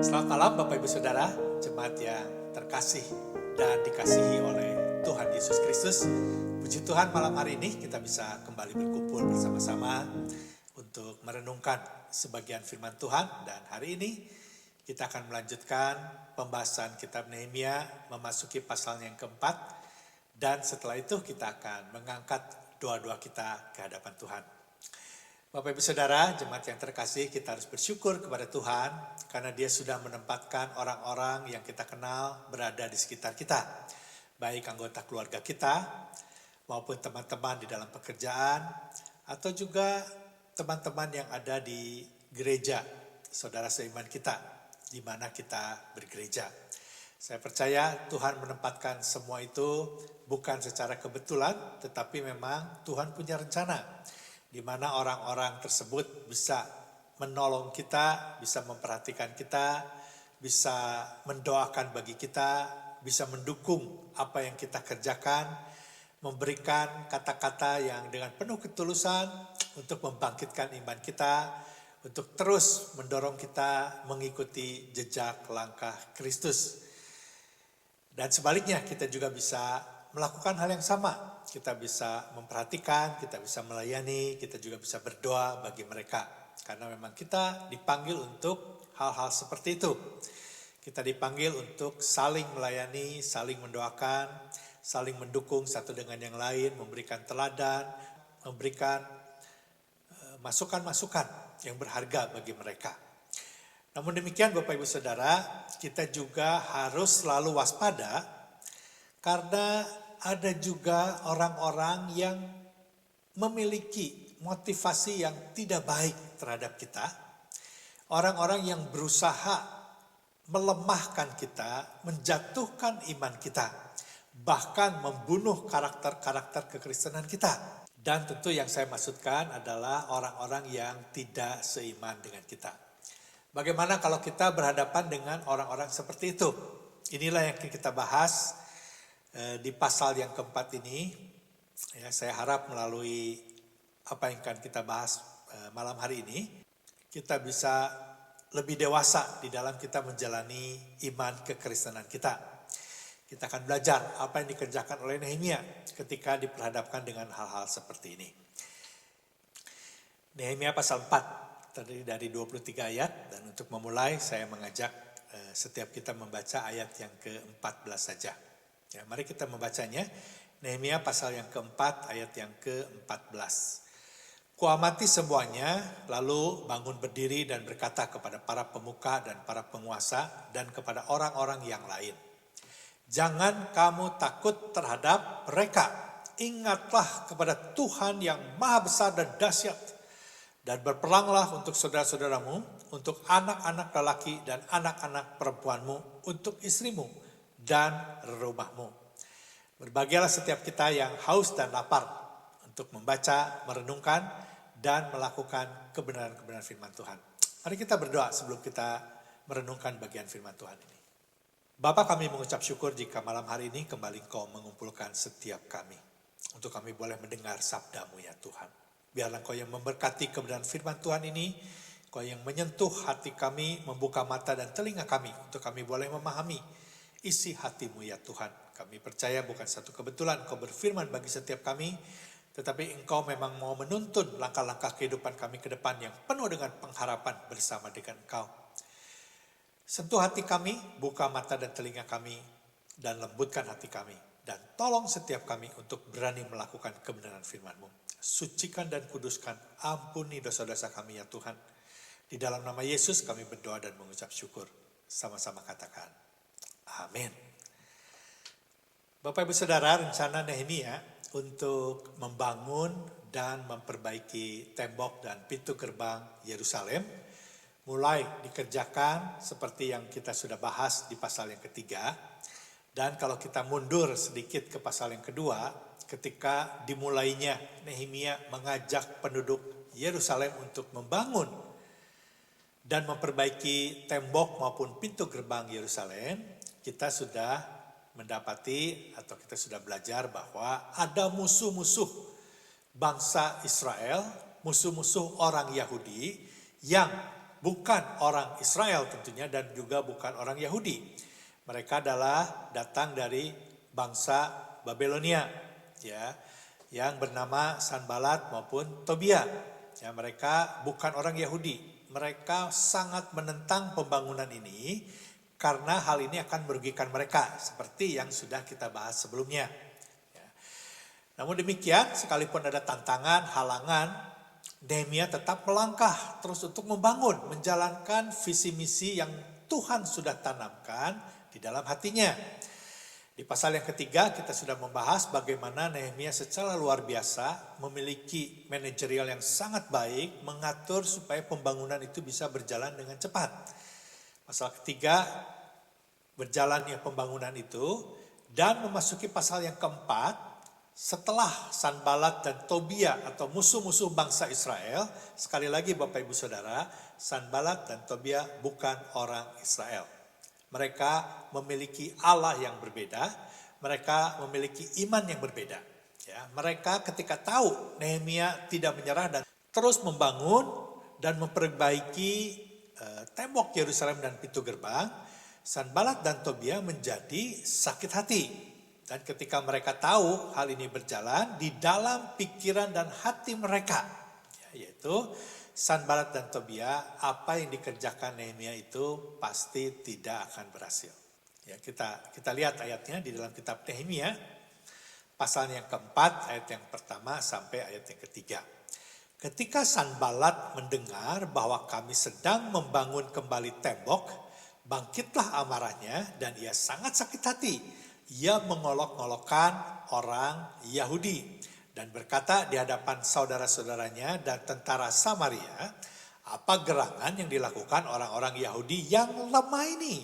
Selamat malam Bapak Ibu Saudara, jemaat yang terkasih dan dikasihi oleh Tuhan Yesus Kristus. Puji Tuhan, malam hari ini kita bisa kembali berkumpul bersama-sama untuk merenungkan sebagian firman Tuhan. Dan hari ini kita akan melanjutkan pembahasan kitab Nehemia memasuki pasal yang keempat. Dan setelah itu kita akan mengangkat doa-doa kita ke hadapan Tuhan. Bapak Ibu Saudara, jemaat yang terkasih, kita harus bersyukur kepada Tuhan karena Dia sudah menempatkan orang-orang yang kita kenal berada di sekitar kita. Baik anggota keluarga kita maupun teman-teman di dalam pekerjaan atau juga teman-teman yang ada di gereja, saudara seiman kita, di mana kita bergereja. Saya percaya Tuhan menempatkan semua itu bukan secara kebetulan, tetapi memang Tuhan punya rencana di mana orang-orang tersebut bisa menolong kita, bisa memperhatikan kita, bisa mendoakan bagi kita, bisa mendukung apa yang kita kerjakan, memberikan kata-kata yang dengan penuh ketulusan untuk membangkitkan iman kita, untuk terus mendorong kita mengikuti jejak langkah Kristus. Dan sebaliknya kita juga bisa melakukan hal yang sama. Kita bisa memperhatikan, kita bisa melayani, kita juga bisa berdoa bagi mereka. Karena memang kita dipanggil untuk hal-hal seperti itu. Kita dipanggil untuk saling melayani, saling mendoakan, saling mendukung satu dengan yang lain, memberikan teladan, memberikan masukan-masukan yang berharga bagi mereka. Namun demikian Bapak Ibu Saudara, kita juga harus selalu waspada karena ada juga orang-orang yang memiliki motivasi yang tidak baik terhadap kita. Orang-orang yang berusaha melemahkan kita, menjatuhkan iman kita, bahkan membunuh karakter-karakter kekristenan kita. Dan tentu yang saya maksudkan adalah orang-orang yang tidak seiman dengan kita. Bagaimana kalau kita berhadapan dengan orang-orang seperti itu? Inilah yang kita bahas di pasal yang keempat ini. Ya, saya harap melalui apa yang akan kita bahas malam hari ini, kita bisa lebih dewasa di dalam kita menjalani iman kekristenan kita. Kita akan belajar apa yang dikerjakan oleh Nehemia ketika diperhadapkan dengan hal-hal seperti ini. Nehemia pasal 4, terdiri dari 23 ayat, dan untuk memulai saya mengajak setiap kita membaca ayat yang ke-14 saja. Ya, mari kita membacanya. Nehemia pasal yang keempat ayat yang ke-14. Kuamati semuanya, lalu bangun berdiri dan berkata kepada para pemuka dan para penguasa dan kepada orang-orang yang lain. Jangan kamu takut terhadap mereka. Ingatlah kepada Tuhan yang maha besar dan dahsyat. Dan berperanglah untuk saudara-saudaramu, untuk anak-anak lelaki dan anak-anak perempuanmu, untuk istrimu dan rumahmu. Berbahagialah setiap kita yang haus dan lapar untuk membaca, merenungkan, dan melakukan kebenaran-kebenaran firman Tuhan. Mari kita berdoa sebelum kita merenungkan bagian firman Tuhan ini. Bapa, kami mengucap syukur jika malam hari ini kembali Engkau mengumpulkan setiap kami. Untuk kami boleh mendengar sabda-Mu ya Tuhan. Biarlah Engkau yang memberkati kebenaran firman Tuhan ini, Engkau yang menyentuh hati kami, membuka mata dan telinga kami, untuk kami boleh memahami isi hati-Mu ya Tuhan. Kami percaya bukan satu kebetulan Engkau berfirman bagi setiap kami, tetapi Engkau memang mau menuntun langkah-langkah kehidupan kami ke depan yang penuh dengan pengharapan bersama dengan Engkau. Sentuh hati kami, buka mata dan telinga kami, dan lembutkan hati kami. Dan tolong setiap kami untuk berani melakukan kebenaran firman-Mu. Sucikan dan kuduskan, ampuni dosa-dosa kami ya Tuhan. Di dalam nama Yesus kami berdoa dan mengucap syukur. Sama-sama katakan. Amin. Bapak Ibu Saudara, rencana Nehemia untuk membangun dan memperbaiki tembok dan pintu gerbang Yerusalem mulai dikerjakan seperti yang kita sudah bahas di pasal yang ketiga. Dan kalau kita mundur sedikit ke pasal yang kedua, ketika dimulainya Nehemia mengajak penduduk Yerusalem untuk membangun dan memperbaiki tembok maupun pintu gerbang Yerusalem, kita sudah mendapati atau kita sudah belajar bahwa ada musuh-musuh bangsa Israel, musuh-musuh orang Yahudi yang bukan orang Israel tentunya dan juga bukan orang Yahudi. Mereka adalah datang dari bangsa Babelonia, ya, yang bernama Sanbalat maupun Tobia. Ya, mereka bukan orang Yahudi. Mereka sangat menentang pembangunan ini karena hal ini akan merugikan mereka, seperti yang sudah kita bahas sebelumnya. Ya. Namun demikian, sekalipun ada tantangan, halangan, Nehemia tetap melangkah terus untuk membangun, menjalankan visi misi yang Tuhan sudah tanamkan di dalam hatinya. Di pasal yang ketiga kita sudah membahas bagaimana Nehemia secara luar biasa memiliki manajerial yang sangat baik, mengatur supaya pembangunan itu bisa berjalan dengan cepat. Pasal ketiga, berjalannya pembangunan itu, dan memasuki pasal yang keempat, setelah Sanbalat dan Tobia atau musuh-musuh bangsa Israel, sekali lagi Bapak Ibu Saudara, Sanbalat dan Tobia bukan orang Israel. Mereka memiliki Allah yang berbeda, mereka memiliki iman yang berbeda. Ya, mereka ketika tahu Nehemia tidak menyerah dan terus membangun dan memperbaiki tembok Yerusalem dan pintu gerbang, Sanbalat dan Tobia menjadi sakit hati. Dan ketika mereka tahu hal ini berjalan di dalam pikiran dan hati mereka, yaitu Sanbalat dan Tobia, apa yang dikerjakan Nehemia itu pasti tidak akan berhasil. Ya, kita lihat ayatnya di dalam kitab Nehemia, pasal yang keempat, ayat yang pertama sampai ayat yang ketiga. Ketika Sanbalat mendengar bahwa kami sedang membangun kembali tembok, bangkitlah amarahnya dan ia sangat sakit hati. Ia mengolok-olokkan orang Yahudi dan berkata di hadapan saudara-saudaranya dan tentara Samaria, apa gerangan yang dilakukan orang-orang Yahudi yang lemah ini?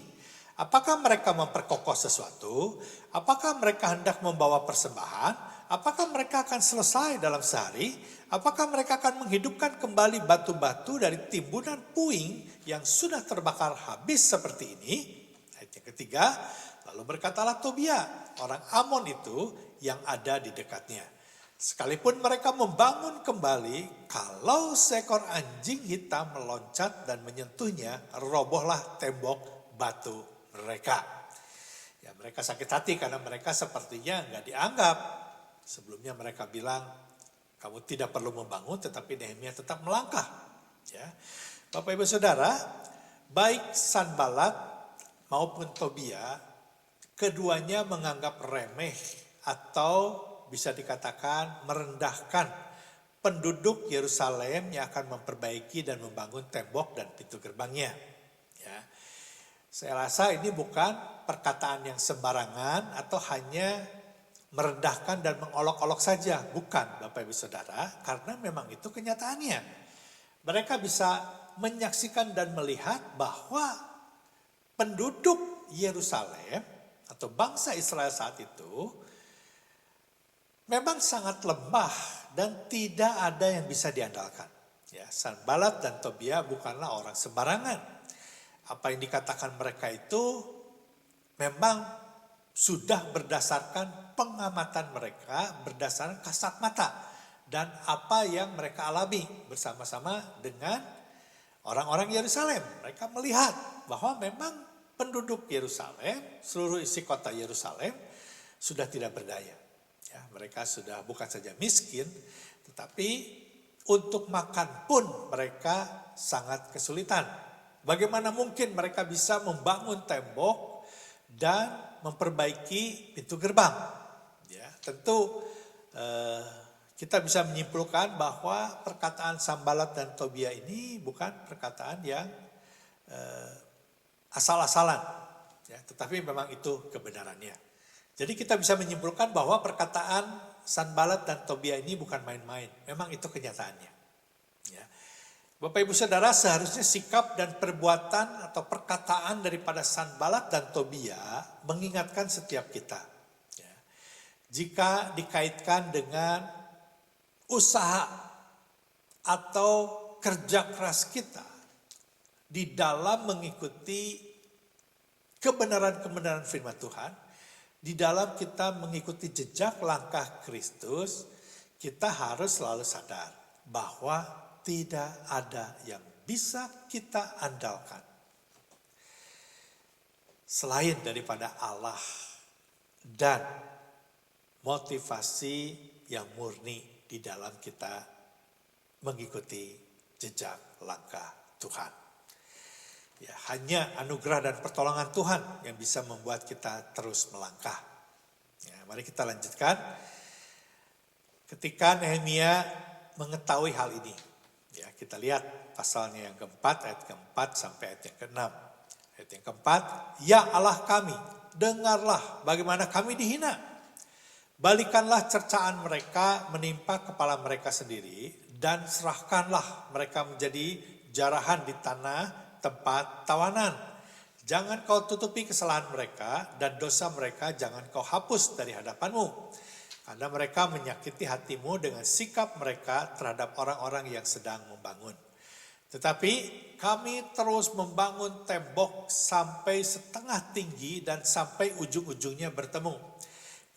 Apakah mereka memperkokoh sesuatu? Apakah mereka hendak membawa persembahan? Apakah mereka akan selesai dalam sehari? Apakah mereka akan menghidupkan kembali batu-batu dari timbunan puing yang sudah terbakar habis seperti ini? Ayat yang ketiga, lalu berkatalah Tobia, orang Amon itu yang ada di dekatnya. Sekalipun mereka membangun kembali, kalau seekor anjing hitam meloncat dan menyentuhnya, robohlah tembok batu mereka. Ya, mereka sakit hati karena mereka sepertinya nggak dianggap. Sebelumnya mereka bilang, kamu tidak perlu membangun, tetapi Nehemia tetap melangkah. Ya, Bapak Ibu Saudara, baik Sanbalat maupun Tobia, keduanya menganggap remeh atau bisa dikatakan merendahkan penduduk Yerusalem yang akan memperbaiki dan membangun tembok dan pintu gerbangnya. Ya. Saya rasa ini bukan perkataan yang sembarangan atau hanya merendahkan dan mengolok-olok saja. Bukan Bapak Ibu Saudara, karena memang itu kenyataannya. Mereka bisa menyaksikan dan melihat bahwa penduduk Yerusalem atau bangsa Israel saat itu memang sangat lemah dan tidak ada yang bisa diandalkan. Ya, Sanbalat dan Tobia bukanlah orang sembarangan. Apa yang dikatakan mereka itu memang sudah berdasarkan pengamatan mereka, berdasarkan kasat mata dan apa yang mereka alami bersama-sama dengan orang-orang Yerusalem. Mereka melihat bahwa memang penduduk Yerusalem, seluruh isi kota Yerusalem sudah tidak berdaya. Ya, mereka sudah bukan saja miskin, tetapi untuk makan pun mereka sangat kesulitan. Bagaimana mungkin mereka bisa membangun tembok dan memperbaiki pintu gerbang? Ya, tentu kita bisa menyimpulkan bahwa perkataan Sanbalat dan Tobia ini bukan perkataan yang asal-asalan, ya, tetapi memang itu kebenarannya. Jadi kita bisa menyimpulkan bahwa perkataan Sanbalat dan Tobia ini bukan main-main, memang itu kenyataannya. Ya. Bapak Ibu Saudara, seharusnya sikap dan perbuatan atau perkataan daripada Sanbalat dan Tobia mengingatkan setiap kita. Ya. Jika dikaitkan dengan usaha atau kerja keras kita di dalam mengikuti kebenaran-kebenaran firman Tuhan, di dalam kita mengikuti jejak langkah Kristus, kita harus selalu sadar bahwa tidak ada yang bisa kita andalkan selain daripada Allah dan motivasi yang murni di dalam kita mengikuti jejak langkah Tuhan. Ya, hanya anugerah dan pertolongan Tuhan yang bisa membuat kita terus melangkah. Ya, mari kita lanjutkan. Ketika Nehemia mengetahui hal ini, ya, kita lihat pasalnya yang keempat, ayat keempat sampai ayat yang keenam. Ayat yang keempat, ya Allah kami, dengarlah bagaimana kami dihina. Balikanlah cercaan mereka menimpa kepala mereka sendiri, dan serahkanlah mereka menjadi jarahan di tanah tempat tawanan. Jangan kau tutupi kesalahan mereka, dan dosa mereka jangan kau hapus dari hadapanmu. Karena mereka menyakiti hatimu dengan sikap mereka terhadap orang-orang yang sedang membangun. Tetapi kami terus membangun tembok sampai setengah tinggi dan sampai ujung-ujungnya bertemu.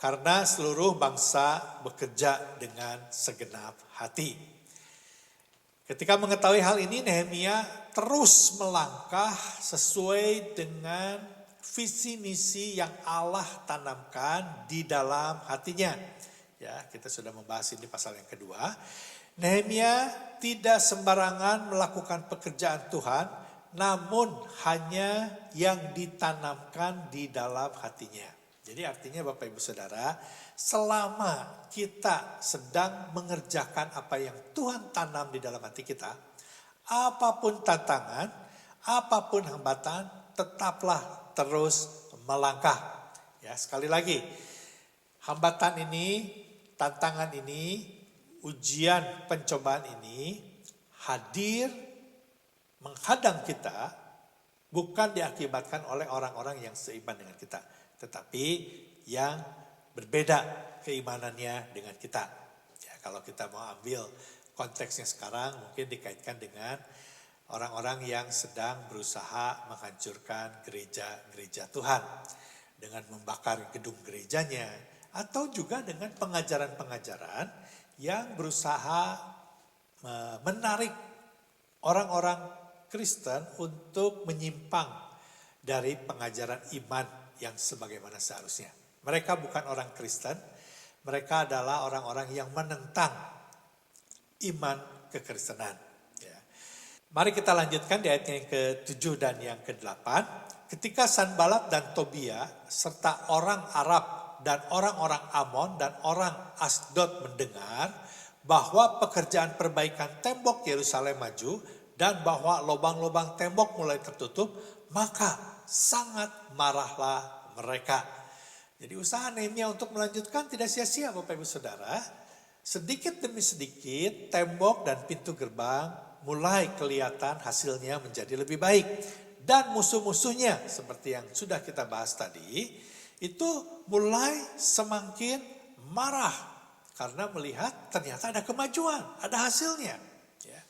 Karena seluruh bangsa bekerja dengan segenap hati. Ketika mengetahui hal ini, Nehemia terus melangkah sesuai dengan visi misi yang Allah tanamkan di dalam hatinya. Ya, kita sudah membahas ini pasal yang kedua. Nehemia tidak sembarangan melakukan pekerjaan Tuhan, namun hanya yang ditanamkan di dalam hatinya. Jadi artinya Bapak Ibu Saudara, selama kita sedang mengerjakan apa yang Tuhan tanam di dalam hati kita, apapun tantangan, apapun hambatan, tetaplah terus melangkah. Ya, sekali lagi, hambatan ini, tantangan ini, ujian pencobaan ini hadir menghadang kita bukan diakibatkan oleh orang-orang yang seiman dengan kita, tetapi yang berbeda keimanannya dengan kita. Ya, kalau kita mau ambil konteksnya sekarang mungkin dikaitkan dengan orang-orang yang sedang berusaha menghancurkan gereja-gereja Tuhan dengan membakar gedung gerejanya, atau juga dengan pengajaran-pengajaran yang berusaha menarik orang-orang Kristen untuk menyimpang dari pengajaran iman yang sebagaimana seharusnya. Mereka bukan orang Kristen, mereka adalah orang-orang yang menentang iman kekristenan. Ya. Mari kita lanjutkan di ayat yang ke-7 dan yang ke-8. Ketika Sanbalat dan Tobia serta orang Arab dan orang-orang Amon dan orang Asdod mendengar bahwa pekerjaan perbaikan tembok Yerusalem maju dan bahwa lubang-lubang tembok mulai tertutup, maka sangat marahlah mereka. Jadi usaha Nehemia untuk melanjutkan tidak sia-sia Bapak Ibu Saudara. Sedikit demi sedikit tembok dan pintu gerbang mulai kelihatan hasilnya menjadi lebih baik. Dan musuh-musuhnya seperti yang sudah kita bahas tadi, itu mulai semakin marah karena melihat ternyata ada kemajuan, ada hasilnya. Ya.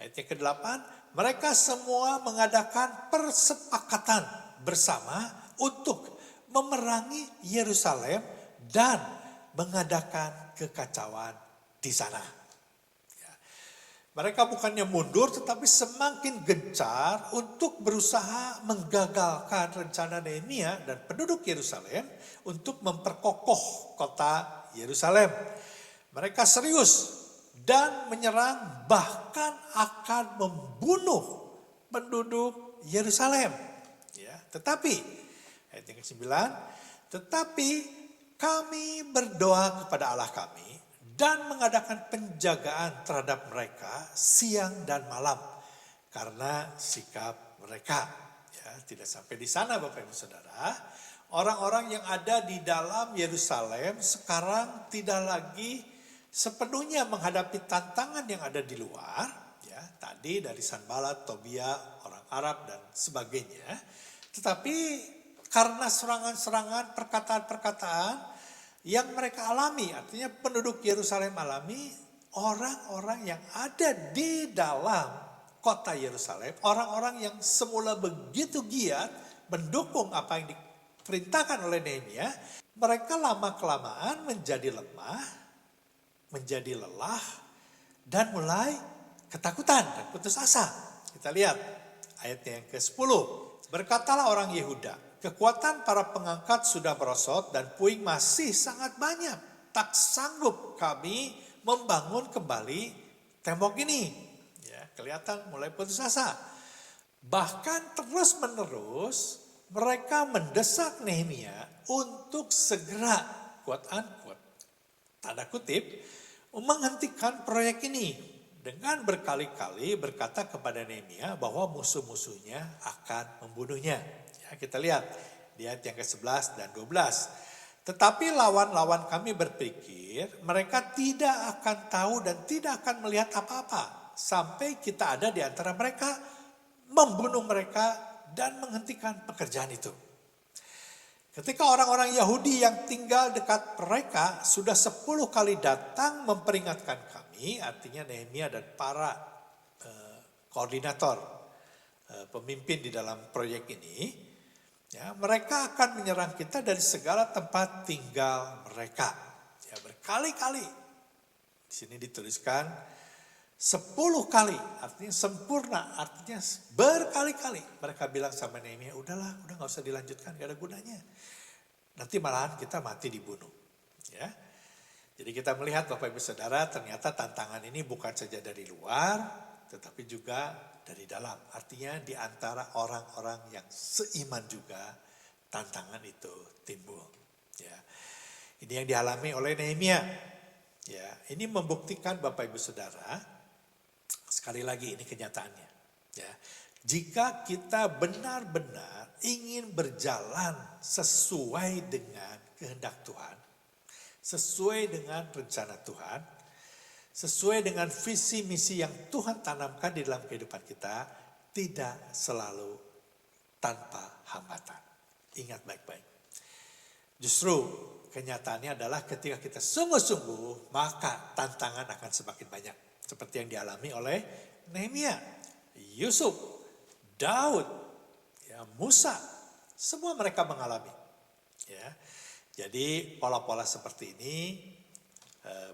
Ayat yang ke-8, mereka semua mengadakan persepakatan bersama untuk memerangi Yerusalem dan mengadakan kekacauan di sana. Ya. Mereka bukannya mundur tetapi semakin gencar untuk berusaha menggagalkan rencana Nehemia dan penduduk Yerusalem untuk memperkokoh kota Yerusalem. Mereka serius dan menyerang, bahkan akan membunuh penduduk Yerusalem. Ya, tetapi ayat yang ke-9, tetapi kami berdoa kepada Allah kami dan mengadakan penjagaan terhadap mereka siang dan malam karena sikap mereka. Ya, tidak sampai di sana Bapak Ibu Saudara. Orang-orang yang ada di dalam Yerusalem sekarang tidak lagi sepenuhnya menghadapi tantangan yang ada di luar. Ya, tadi dari Sanbalat, Tobia, orang Arab dan sebagainya. Tetapi karena serangan-serangan, perkataan-perkataan yang mereka alami, artinya penduduk Yerusalem alami, orang-orang yang ada di dalam kota Yerusalem, orang-orang yang semula begitu giat mendukung apa yang diperintahkan oleh Nehemia, mereka lama-kelamaan menjadi lemah, menjadi lelah, dan mulai ketakutan dan putus asa. Kita lihat ayatnya yang ke-10. Berkatalah orang Yehuda, kekuatan para pengangkat sudah merosot dan puing masih sangat banyak. Tak sanggup kami membangun kembali tembok ini. Ya, kelihatan mulai putus asa. Bahkan terus menerus mereka mendesak Nehemia untuk segera, quote unquote, tanda kutip, menghentikan proyek ini. Dengan berkali-kali berkata kepada Nehemia bahwa musuh-musuhnya akan membunuhnya. Ya, kita lihat di ayat yang ke-11 dan 12. Tetapi lawan-lawan kami berpikir mereka tidak akan tahu dan tidak akan melihat apa-apa. Sampai kita ada di antara mereka, membunuh mereka dan menghentikan pekerjaan itu. Ketika orang-orang Yahudi yang tinggal dekat mereka sudah 10 kali datang memperingatkan kami, artinya Nehemia dan para koordinator, pemimpin di dalam proyek ini, ya, mereka akan menyerang kita dari segala tempat tinggal mereka. Ya, berkali-kali. Di sini dituliskan 10 kali, artinya sempurna, artinya berkali-kali. Mereka bilang sama Nehemia, udah gak usah dilanjutkan, gak ada gunanya. Nanti malahan kita mati dibunuh. Ya. Jadi kita melihat Bapak Ibu Saudara, ternyata tantangan ini bukan saja dari luar, tetapi juga dari dalam. Artinya di antara orang-orang yang seiman juga, tantangan itu timbul. Ya. Ini yang dialami oleh Nehemia. Ya, ini membuktikan Bapak Ibu Saudara, sekali lagi ini kenyataannya. Ya, jika kita benar-benar ingin berjalan sesuai dengan kehendak Tuhan, sesuai dengan rencana Tuhan, sesuai dengan visi misi yang Tuhan tanamkan di dalam kehidupan kita, tidak selalu tanpa hambatan. Ingat baik-baik. Justru kenyataannya adalah ketika kita sungguh-sungguh, maka tantangan akan semakin banyak. Seperti yang dialami oleh Nehemia, Yusuf, Daud, ya, Musa, semua mereka mengalami. Ya, jadi pola-pola seperti ini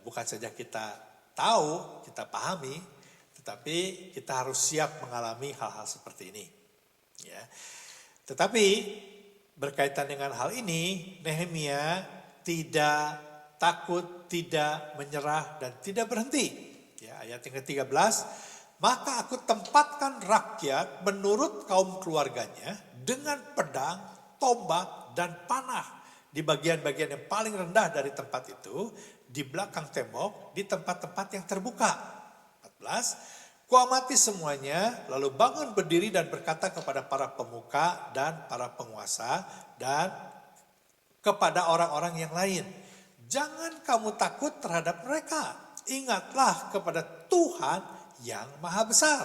bukan saja kita tahu, kita pahami, tetapi kita harus siap mengalami hal-hal seperti ini. Ya, tetapi berkaitan dengan hal ini, Nehemia tidak takut, tidak menyerah, dan tidak berhenti. Ya, ayat yang ke-13, maka aku tempatkan rakyat menurut kaum keluarganya dengan pedang, tombak, dan panah di bagian-bagian yang paling rendah dari tempat itu, di belakang tembok, di tempat-tempat yang terbuka. 14, kuamati semuanya, lalu bangun berdiri dan berkata kepada para pemuka dan para penguasa dan kepada orang-orang yang lain, jangan kamu takut terhadap mereka. Ingatlah kepada Tuhan yang maha besar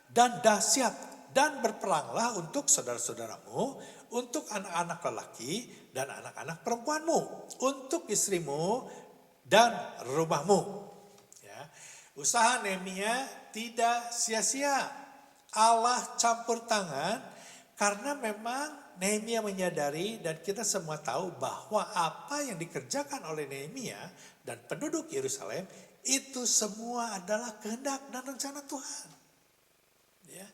dan dahsyat, dan berperanglah untuk saudara-saudaramu, untuk anak-anak lelaki dan anak-anak perempuanmu, untuk istrimu dan rumahmu. Ya. Usaha Nehemia tidak sia-sia. Allah campur tangan karena memang Nehemia menyadari dan kita semua tahu bahwa apa yang dikerjakan oleh Nehemia dan penduduk Yerusalem itu semua adalah kehendak dan rencana Tuhan. Ya.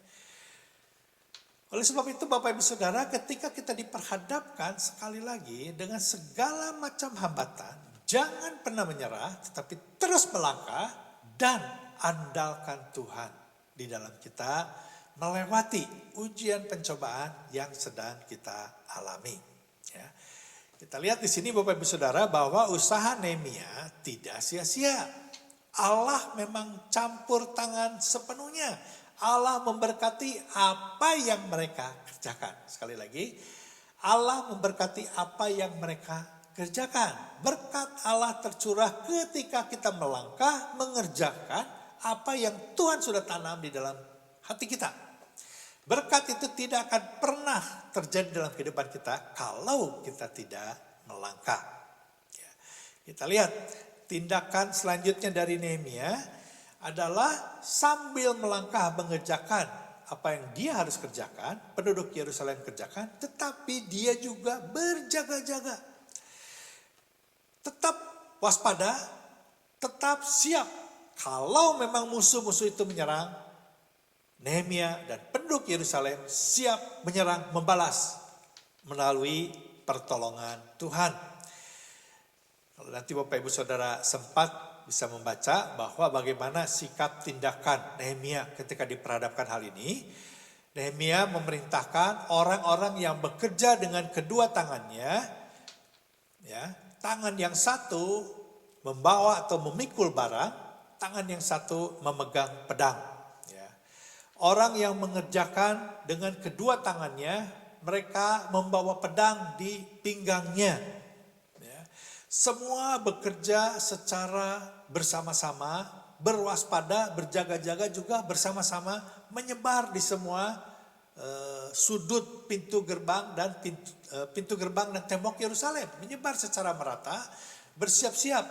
Oleh sebab itu Bapak Ibu Saudara, ketika kita diperhadapkan sekali lagi dengan segala macam hambatan, jangan pernah menyerah, tetapi terus melangkah dan andalkan Tuhan di dalam kita melewati ujian pencobaan yang sedang kita alami. Ya. Kita lihat di sini Bapak Ibu Saudara bahwa usaha Nehemia tidak sia-sia. Allah memang campur tangan sepenuhnya. Allah memberkati apa yang mereka kerjakan. Sekali lagi, Allah memberkati apa yang mereka kerjakan. Berkat Allah tercurah ketika kita melangkah mengerjakan apa yang Tuhan sudah tanam di dalam hati kita. Berkat itu tidak akan pernah terjadi dalam kehidupan kita kalau kita tidak melangkah. Ya. Kita lihat tindakan selanjutnya dari Nehemia adalah sambil melangkah mengerjakan apa yang dia harus kerjakan, penduduk Yerusalem kerjakan, tetapi dia juga berjaga-jaga. Tetap waspada, tetap siap. Kalau memang musuh-musuh itu menyerang, Nehemia dan penduduk Yerusalem siap menyerang, membalas melalui pertolongan Tuhan. Kalau nanti Bapak Ibu Saudara sempat bisa membaca bahwa bagaimana sikap tindakan Nehemia ketika diperhadapkan hal ini. Nehemia memerintahkan orang-orang yang bekerja dengan kedua tangannya, ya, tangan yang satu membawa atau memikul barang, tangan yang satu memegang pedang. Ya. Orang yang mengerjakan dengan kedua tangannya, mereka membawa pedang di pinggangnya. Ya. Semua bekerja secara bersama-sama, berwaspada, berjaga-jaga juga bersama-sama, menyebar di semua sudut pintu gerbang dan pintu gerbang dan tembok Yerusalem, menyebar secara merata, bersiap-siap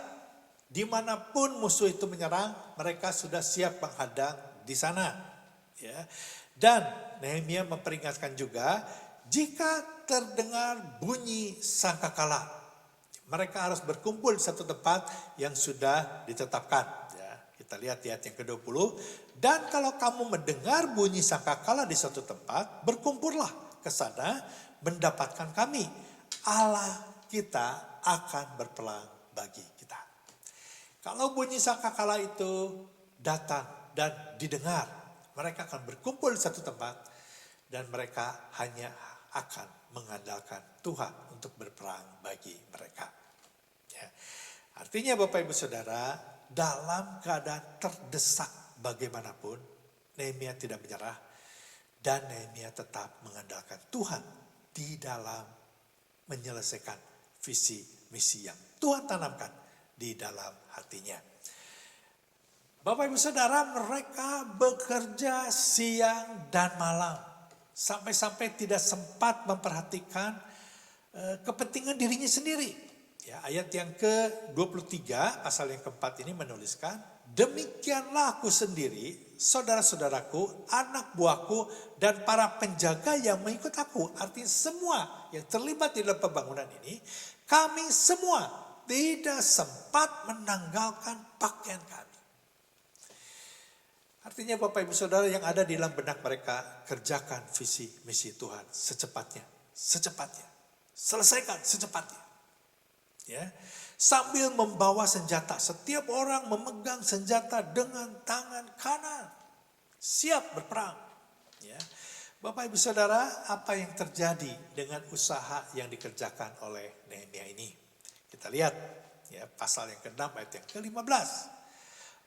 dimanapun musuh itu menyerang, mereka sudah siap menghadang di sana. Ya. Dan Nehemia memperingatkan juga, jika terdengar bunyi sangkakala, mereka harus berkumpul di satu tempat yang sudah ditetapkan. Kita lihat di ayat yang ke-20. Dan kalau kamu mendengar bunyi sangkakala di suatu tempat, berkumpullah ke sana mendapatkan kami. Allah kita akan berperang bagi kita. Kalau bunyi sangkakala itu datang dan didengar, mereka akan berkumpul di satu tempat dan mereka hanya akan mengandalkan Tuhan untuk berperang bagi mereka. Ya. Artinya Bapak Ibu Saudara, dalam keadaan terdesak bagaimanapun, Nehemia tidak menyerah dan Nehemia tetap mengandalkan Tuhan di dalam menyelesaikan visi misi yang Tuhan tanamkan di dalam hatinya. Bapak Ibu Saudara, mereka bekerja siang dan malam sampai-sampai tidak sempat memperhatikan kepentingan dirinya sendiri. Ya, ayat yang ke-23, pasal yang keempat ini menuliskan, demikianlah aku sendiri, saudara-saudaraku, anak buahku, dan para penjaga yang mengikut aku. Artinya semua yang terlibat di dalam pembangunan ini, kami semua tidak sempat menanggalkan pakaian kami. Artinya Bapak Ibu Saudara, yang ada di dalam benak mereka, kerjakan visi misi Tuhan secepatnya, selesaikan secepatnya. Ya, sambil membawa senjata, setiap orang memegang senjata dengan tangan kanan, siap berperang. Ya, Bapak Ibu Saudara, apa yang terjadi dengan usaha yang dikerjakan oleh Nehemia ini? Kita lihat ya, pasal yang ke-6 ayat yang ke-15.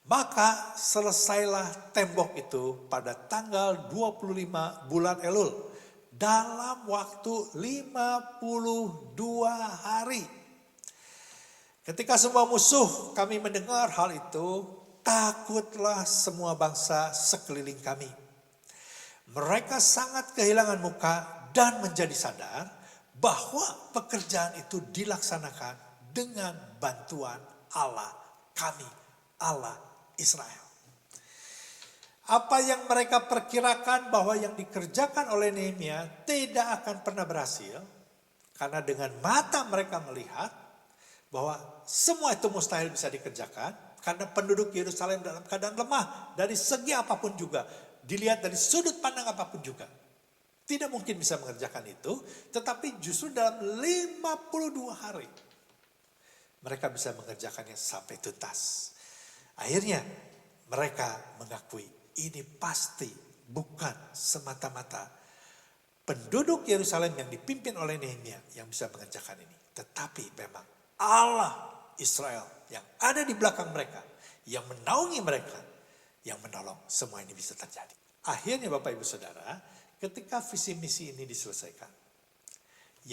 Maka selesailah tembok itu pada tanggal 25 bulan Elul, dalam waktu 52 hari. Ketika semua musuh kami mendengar hal itu, takutlah semua bangsa sekeliling kami. Mereka sangat kehilangan muka dan menjadi sadar bahwa pekerjaan itu dilaksanakan dengan bantuan Allah kami, Allah Israel. Apa yang mereka perkirakan bahwa yang dikerjakan oleh Nehemia tidak akan pernah berhasil, karena dengan mata mereka melihat bahwa semua itu mustahil bisa dikerjakan karena penduduk Yerusalem dalam keadaan lemah dari segi apapun juga, dilihat dari sudut pandang apapun juga. Tidak mungkin bisa mengerjakan itu, tetapi justru dalam 52 hari mereka bisa mengerjakannya sampai tuntas. Akhirnya mereka mengakui ini pasti bukan semata-mata penduduk Yerusalem yang dipimpin oleh Nehemia yang bisa mengerjakan ini, tetapi memang Allah Israel yang ada di belakang mereka, yang menaungi mereka, yang menolong semua ini bisa terjadi. Akhirnya Bapak Ibu Saudara, ketika visi misi ini diselesaikan,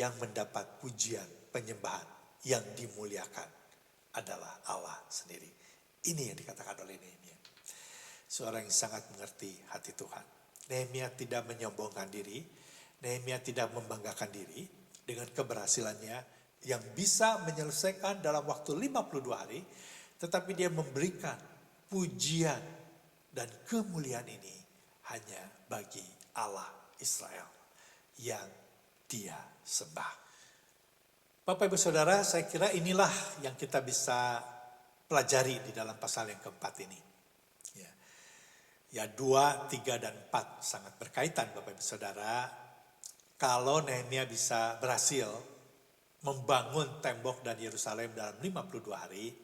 yang mendapat pujian penyembahan yang dimuliakan adalah Allah sendiri. Ini yang dikatakan oleh Nehemia. Seorang yang sangat mengerti hati Tuhan. Nehemia tidak menyombongkan diri, Nehemia tidak membanggakan diri dengan keberhasilannya yang bisa menyelesaikan dalam waktu 52 hari, tetapi dia memberikan pujian dan kemuliaan ini hanya bagi Allah Israel yang dia sembah. Bapak Ibu Saudara, saya kira inilah yang kita bisa pelajari di dalam pasal yang keempat ini. Ya. Ya 2, 3, dan 4 sangat berkaitan Bapak Ibu Saudara. Kalau Nehemia bisa berhasil membangun tembok dan Yerusalem dalam 52 hari,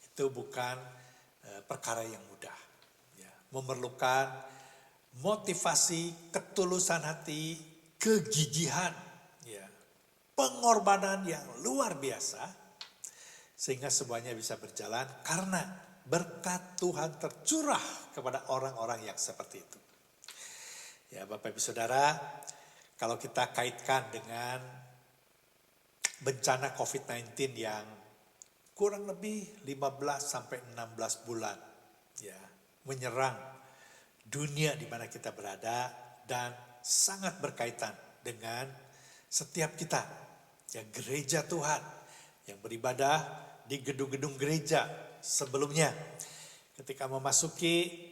itu bukan perkara yang mudah. Ya, memerlukan motivasi, ketulusan hati, kegigihan, ya, pengorbanan yang luar biasa, sehingga semuanya bisa berjalan karena berkat Tuhan tercurah kepada orang-orang yang seperti itu. Ya Bapak Ibu Saudara, kalau kita kaitkan dengan bencana COVID-19 yang kurang lebih 15 sampai 16 bulan ya menyerang dunia di mana kita berada dan sangat berkaitan dengan setiap kita, ya gereja Tuhan yang beribadah di gedung-gedung gereja sebelumnya. Ketika memasuki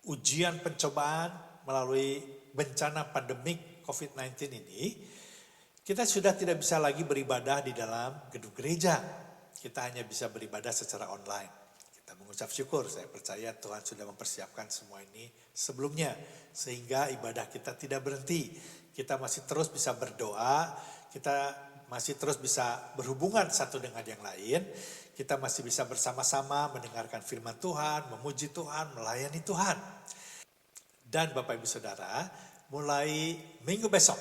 ujian pencobaan melalui bencana pandemik COVID-19 ini, kita sudah tidak bisa lagi beribadah di dalam gedung gereja. Kita hanya bisa beribadah secara online. Kita mengucap syukur, saya percaya Tuhan sudah mempersiapkan semua ini sebelumnya. Sehingga ibadah kita tidak berhenti. Kita masih terus bisa berdoa, kita masih terus bisa berhubungan satu dengan yang lain. Kita masih bisa bersama-sama mendengarkan firman Tuhan, memuji Tuhan, melayani Tuhan. Dan Bapak Ibu Saudara, mulai minggu besok,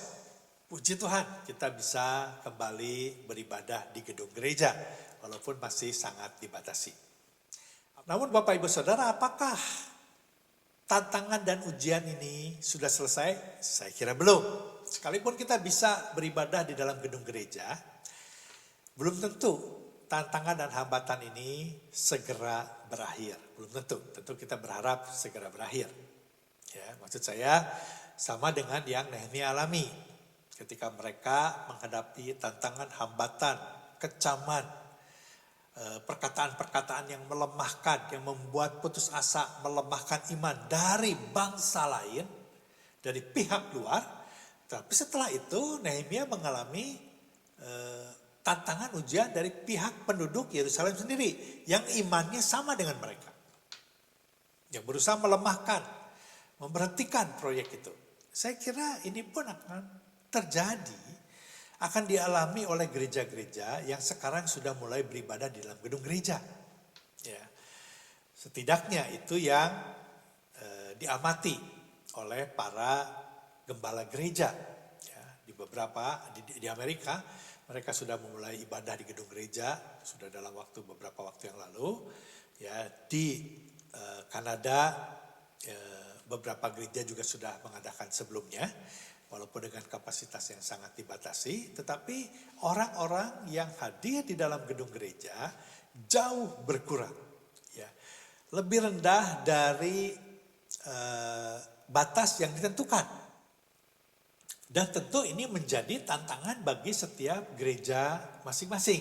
puji Tuhan, kita bisa kembali beribadah di gedung gereja, walaupun masih sangat dibatasi. Namun Bapak Ibu Saudara, apakah tantangan dan ujian ini sudah selesai? Saya kira belum. Sekalipun kita bisa beribadah di dalam gedung gereja, belum tentu tantangan dan hambatan ini segera berakhir. Belum tentu, tentu kita berharap segera berakhir. Ya, maksud saya sama dengan yang Nehemia alami. Ketika mereka menghadapi tantangan, hambatan, kecaman, perkataan-perkataan yang melemahkan, yang membuat putus asa, melemahkan iman dari bangsa lain, dari pihak luar. Tapi setelah itu Nehemia mengalami tantangan ujian dari pihak penduduk Yerusalem sendiri, yang imannya sama dengan mereka. Yang berusaha melemahkan, memberhentikan proyek itu. Saya kira ini pun akan terjadi, akan dialami oleh gereja-gereja yang sekarang sudah mulai beribadah di dalam gedung gereja. Ya. Setidaknya itu yang diamati oleh para gembala gereja. Ya. Di beberapa, di Amerika, mereka sudah memulai ibadah di gedung gereja, sudah dalam beberapa waktu yang lalu. Ya. Di Kanada, beberapa gereja juga sudah mengadakan sebelumnya. Walaupun dengan kapasitas yang sangat dibatasi, tetapi orang-orang yang hadir di dalam gedung gereja jauh berkurang. Ya. Lebih rendah dari batas yang ditentukan. Dan tentu ini menjadi tantangan bagi setiap gereja masing-masing.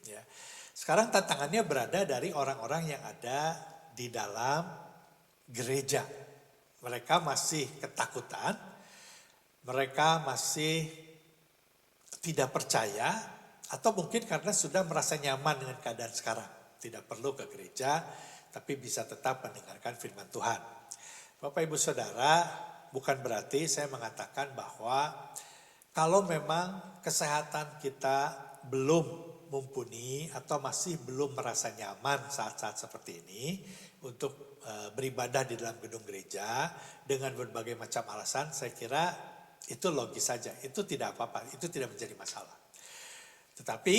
Ya. Sekarang tantangannya berada dari orang-orang yang ada di dalam gereja. Mereka masih ketakutan, mereka masih tidak percaya, atau mungkin karena sudah merasa nyaman dengan keadaan sekarang. Tidak perlu ke gereja, tapi bisa tetap mendengarkan firman Tuhan. Bapak Ibu Saudara, bukan berarti saya mengatakan bahwa kalau memang kesehatan kita belum mumpuni atau masih belum merasa nyaman saat-saat seperti ini untuk beribadah di dalam gedung gereja dengan berbagai macam alasan, saya kira itu logis saja, itu tidak apa-apa, itu tidak menjadi masalah. Tetapi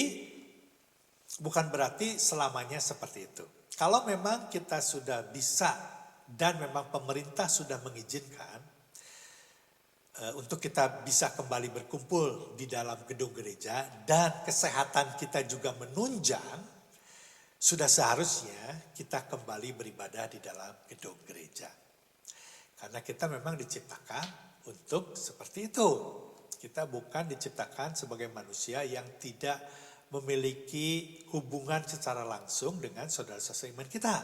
bukan berarti selamanya seperti itu. Kalau memang kita sudah bisa dan memang pemerintah sudah mengizinkan untuk kita bisa kembali berkumpul di dalam gedung gereja dan kesehatan kita juga menunjang, sudah seharusnya kita kembali beribadah di dalam gedung gereja. Karena kita memang diciptakan untuk seperti itu. Kita bukan diciptakan sebagai manusia yang tidak memiliki hubungan secara langsung dengan saudara-saudara iman kita.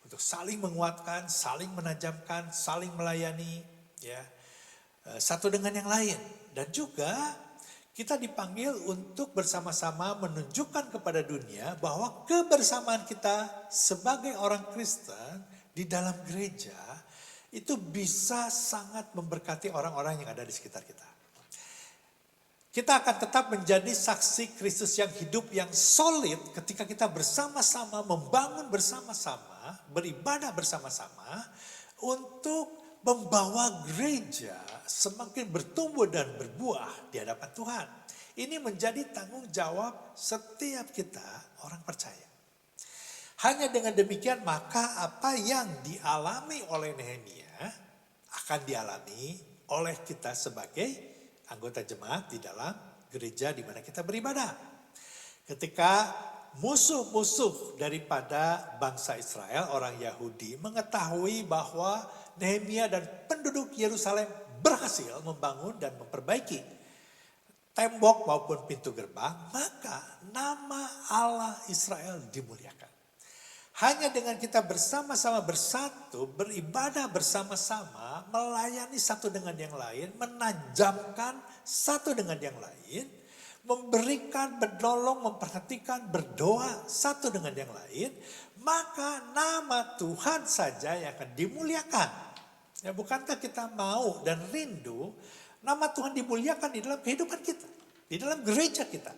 Untuk saling menguatkan, saling menajamkan, saling melayani, ya, satu dengan yang lain. Dan juga kita dipanggil untuk bersama-sama menunjukkan kepada dunia bahwa kebersamaan kita sebagai orang Kristen di dalam gereja itu bisa sangat memberkati orang-orang yang ada di sekitar kita. Kita akan tetap menjadi saksi Kristus yang hidup, yang solid ketika kita bersama-sama, membangun bersama-sama, beribadah bersama-sama untuk membawa gereja semakin bertumbuh dan berbuah di hadapan Tuhan. Ini menjadi tanggung jawab setiap kita orang percaya. Hanya dengan demikian maka apa yang dialami oleh Nehemia akan dialami oleh kita sebagai anggota jemaat di dalam gereja di mana kita beribadah. Ketika musuh-musuh daripada bangsa Israel, orang Yahudi, mengetahui bahwa Nehemia dan penduduk Yerusalem berhasil membangun dan memperbaiki tembok maupun pintu gerbang, maka nama Allah Israel dimuliakan. Hanya dengan kita bersama-sama bersatu, beribadah bersama-sama, melayani satu dengan yang lain, menajamkan satu dengan yang lain, memberikan, menolong, memperhatikan, berdoa satu dengan yang lain, maka nama Tuhan saja yang akan dimuliakan. Ya, bukankah kita mau dan rindu nama Tuhan dimuliakan di dalam kehidupan kita, di dalam gereja kita.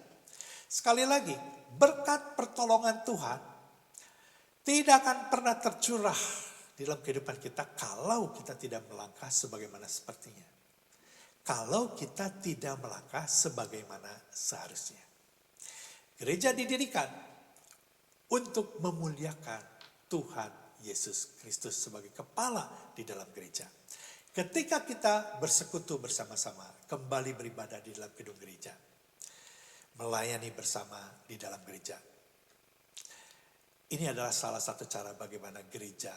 Sekali lagi, berkat pertolongan Tuhan tidak akan pernah tercurah di dalam kehidupan kita kalau kita tidak melangkah sebagaimana sepertinya. Kalau kita tidak melangkah sebagaimana seharusnya. Gereja didirikan untuk memuliakan Tuhan Yesus Kristus sebagai kepala di dalam gereja. Ketika kita bersekutu bersama-sama, kembali beribadah di dalam gedung gereja, melayani bersama di dalam gereja. Ini adalah salah satu cara bagaimana gereja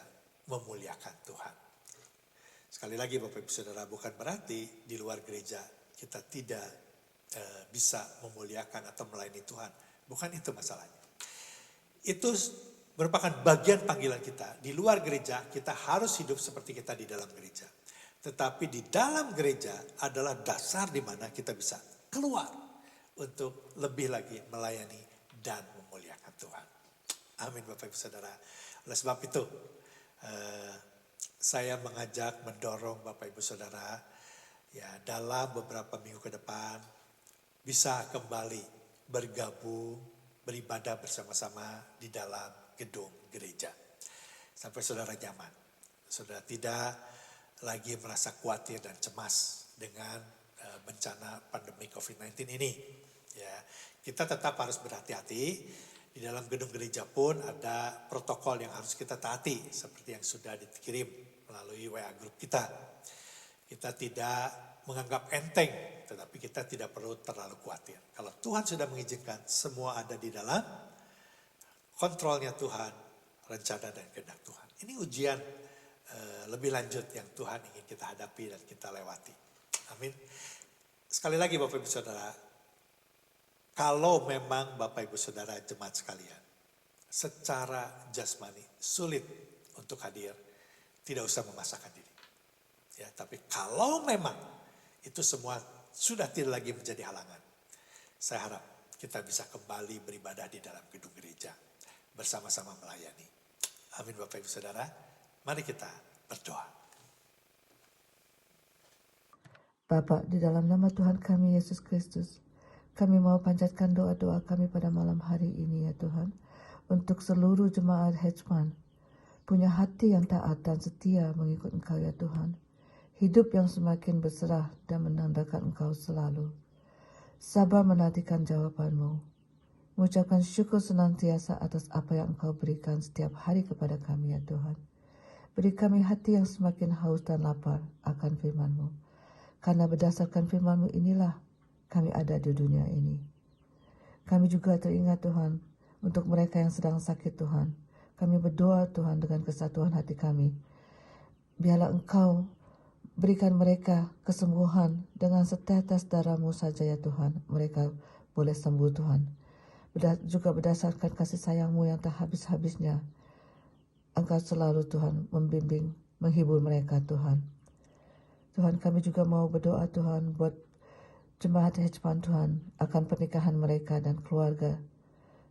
memuliakan Tuhan. Sekali lagi Bapak Ibu Saudara, bukan berarti di luar gereja kita tidak bisa memuliakan atau melayani Tuhan. Bukan itu masalahnya. Itu merupakan bagian panggilan kita. Di luar gereja kita harus hidup seperti kita di dalam gereja. Tetapi di dalam gereja adalah dasar di mana kita bisa keluar untuk lebih lagi melayani dan memuliakan Tuhan. Amin Bapak Ibu Saudara. Oleh sebab itu saya mengajak, mendorong Bapak Ibu Saudara ya dalam beberapa minggu ke depan bisa kembali bergabung, beribadah bersama-sama di dalam gedung gereja. Sampai saudara nyaman. Saudara tidak lagi merasa khawatir dan cemas dengan bencana pandemi COVID-19 ini. Ya, kita tetap harus berhati-hati. Di dalam gedung gereja pun ada protokol yang harus kita taati seperti yang sudah dikirim melalui WA grup kita. Kita tidak menganggap enteng, tetapi kita tidak perlu terlalu khawatir. Kalau Tuhan sudah mengizinkan, semua ada di dalam kontrolnya Tuhan, rencana dan kehendak Tuhan. Ini ujian lebih lanjut yang Tuhan ingin kita hadapi dan kita lewati. Amin. Sekali lagi Bapak Ibu Saudara, kalau memang Bapak Ibu Saudara jemaat sekalian, secara jasmani sulit untuk hadir, tidak usah memaksakan diri. Ya, tapi kalau memang itu semua sudah tidak lagi menjadi halangan, saya harap kita bisa kembali beribadah di dalam gedung gereja, bersama-sama melayani. Amin Bapak Ibu Saudara, mari kita berdoa. Bapa, di dalam nama Tuhan kami Yesus Kristus, kami mau panjatkan doa-doa kami pada malam hari ini ya Tuhan, untuk seluruh jemaat Hedgeman, punya hati yang taat dan setia mengikut Engkau ya Tuhan, hidup yang semakin berserah dan menandakan Engkau selalu, sabar menantikan jawaban-Mu, mengucapkan syukur senantiasa atas apa yang Engkau berikan setiap hari kepada kami ya Tuhan. Beri kami hati yang semakin haus dan lapar akan firman-Mu, karena berdasarkan firman-Mu inilah kami ada di dunia ini. Kami juga teringat Tuhan, untuk mereka yang sedang sakit Tuhan. Kami berdoa Tuhan dengan kesatuan hati kami. Biarlah Engkau berikan mereka kesembuhan dengan setetes darah-Mu saja ya Tuhan. Mereka boleh sembuh Tuhan. Juga berdasarkan kasih sayang-Mu yang tak habis-habisnya. Engkau selalu Tuhan membimbing, menghibur mereka Tuhan. Tuhan kami juga mau berdoa Tuhan buat jemaat Hedgeman Tuhan akan pernikahan mereka dan keluarga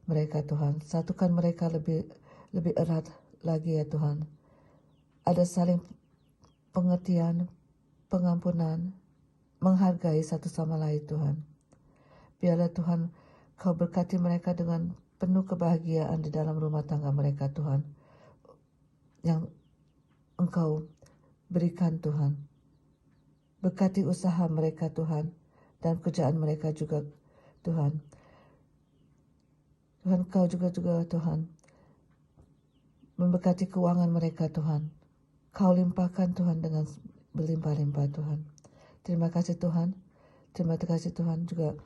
mereka Tuhan. Satukan mereka lebih erat lagi ya Tuhan. ada saling pengertian, pengampunan, menghargai satu sama lain Tuhan. Biarlah Tuhan Kau berkati mereka dengan penuh kebahagiaan di dalam rumah tangga mereka Tuhan, yang Engkau berikan Tuhan. Berkati usaha mereka Tuhan, dan kerjaan mereka juga Tuhan. Tuhan Kau juga Tuhan, memberkati keuangan mereka Tuhan. Kau limpahkan Tuhan dengan berlimpah-limpah Tuhan. Terima kasih Tuhan. Terima kasih Tuhan, juga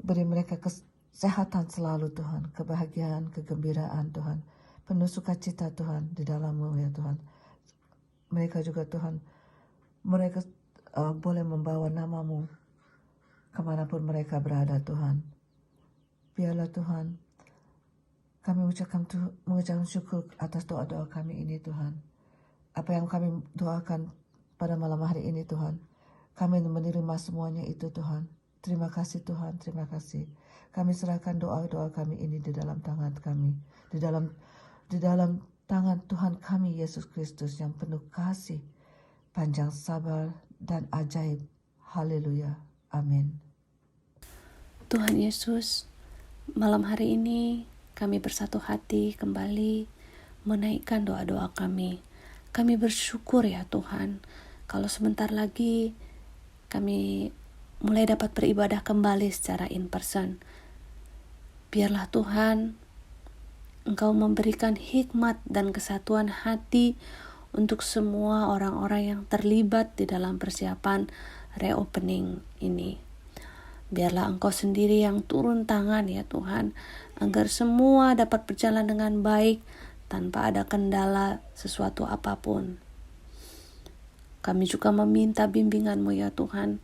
beri mereka kesehatan selalu Tuhan, kebahagiaan, kegembiraan Tuhan, penuh sukacita Tuhan di dalam-Mu ya Tuhan. Mereka juga Tuhan, mereka boleh membawa nama-Mu kemanapun mereka berada Tuhan. Biarlah Tuhan, kami mengucapkan syukur atas doa-doa kami ini Tuhan. Apa yang kami doakan pada malam hari ini Tuhan, kami menerima semuanya itu Tuhan. Terima kasih Tuhan, terima kasih. Kami serahkan doa-doa kami ini di dalam tangan kami, di dalam tangan Tuhan kami Yesus Kristus yang penuh kasih, panjang sabar dan ajaib. Haleluya. Amin. Tuhan Yesus, malam hari ini kami bersatu hati kembali menaikkan doa-doa kami. Kami bersyukur ya Tuhan, kalau sebentar lagi kami mulai dapat beribadah kembali secara in person. Biarlah Tuhan, Engkau memberikan hikmat dan kesatuan hati untuk semua orang-orang yang terlibat di dalam persiapan reopening ini. Biarlah Engkau sendiri yang turun tangan ya Tuhan, agar semua dapat berjalan dengan baik tanpa ada kendala sesuatu apapun. Kami juga meminta bimbingan-Mu ya Tuhan,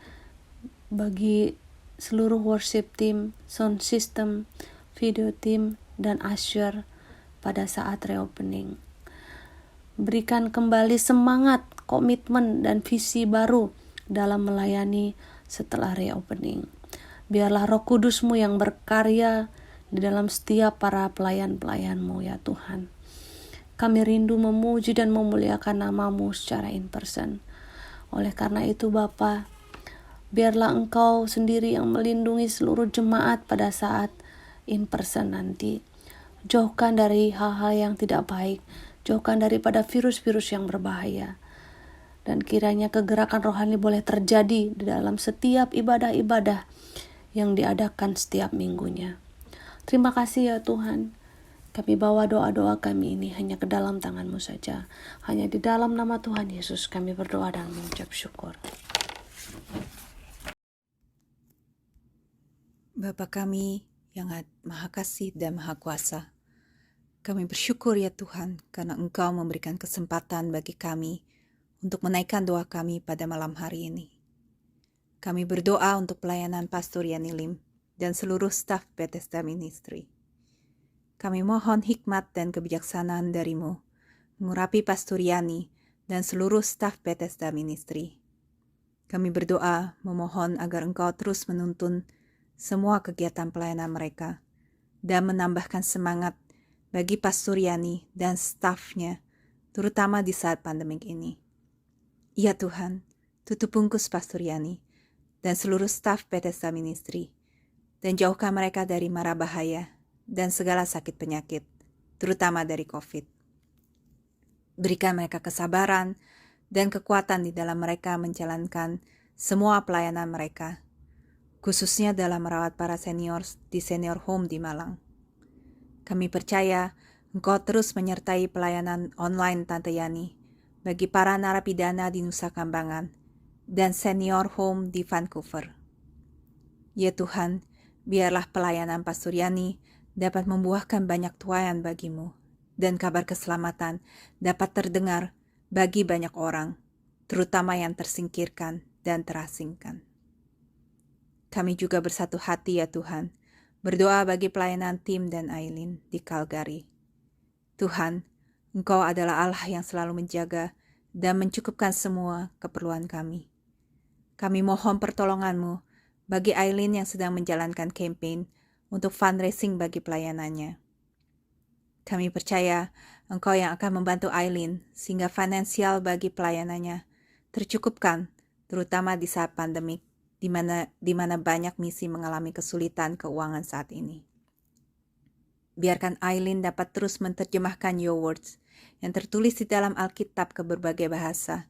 bagi seluruh worship team, sound system, video team, dan usher pada saat reopening. Berikan kembali semangat, komitmen, dan visi baru dalam melayani setelah reopening. Biarlah Roh Kudus-Mu yang berkarya di dalam setiap para pelayan-pelayan-Mu ya Tuhan. Kami rindu memuji dan memuliakan nama-Mu secara in person. Oleh karena itu Bapa, biarlah Engkau sendiri yang melindungi seluruh jemaat pada saat in person nanti. Jauhkan dari hal-hal yang tidak baik, jauhkan daripada virus-virus yang berbahaya. Dan kiranya kegerakan rohani boleh terjadi di dalam setiap ibadah-ibadah yang diadakan setiap minggunya. Terima kasih ya Tuhan. Kami bawa doa-doa kami ini hanya ke dalam tangan-Mu saja. Hanya di dalam nama Tuhan Yesus kami berdoa dan mengucap syukur. Bapa kami yang Maha Kasih dan Maha Kuasa, kami bersyukur ya Tuhan karena Engkau memberikan kesempatan bagi kami untuk menaikkan doa kami pada malam hari ini. Kami berdoa untuk pelayanan Pastor Yani Lim dan seluruh staf Bethesda Ministry. Kami mohon hikmat dan kebijaksanaan dari-Mu mengurapi Pastor Yani dan seluruh staf Bethesda Ministry. Kami berdoa memohon agar Engkau terus menuntun semua kegiatan pelayanan mereka dan menambahkan semangat bagi Pastor Yani dan stafnya, terutama di saat pandemik ini. Ya Tuhan, tutup bungkus Pastor Yani dan seluruh staf Bethesda Ministry, dan jauhkan mereka dari mara bahaya dan segala sakit penyakit, terutama dari COVID. Berikan mereka kesabaran dan kekuatan di dalam mereka menjalankan semua pelayanan mereka, khususnya dalam merawat para senior di Senior Home di Malang. Kami percaya Engkau terus menyertai pelayanan online Tante Yani bagi para narapidana di Nusa Kambangan dan Senior Home di Vancouver. Ya Tuhan, biarlah pelayanan Pastor Yani dapat membuahkan banyak tuaian bagi-Mu dan kabar keselamatan dapat terdengar bagi banyak orang, terutama yang tersingkirkan dan terasingkan. Kami juga bersatu hati ya Tuhan, berdoa bagi pelayanan Tim dan Aileen di Calgary. Tuhan, Engkau adalah Allah yang selalu menjaga dan mencukupkan semua keperluan kami. Kami mohon pertolongan-Mu bagi Aileen yang sedang menjalankan campaign untuk fundraising bagi pelayanannya. Kami percaya Engkau yang akan membantu Aileen sehingga finansial bagi pelayanannya tercukupkan, terutama di saat pandemik, di mana banyak misi mengalami kesulitan keuangan saat ini. Biarkan Aileen dapat terus menerjemahkan Your Words yang tertulis di dalam Alkitab ke berbagai bahasa,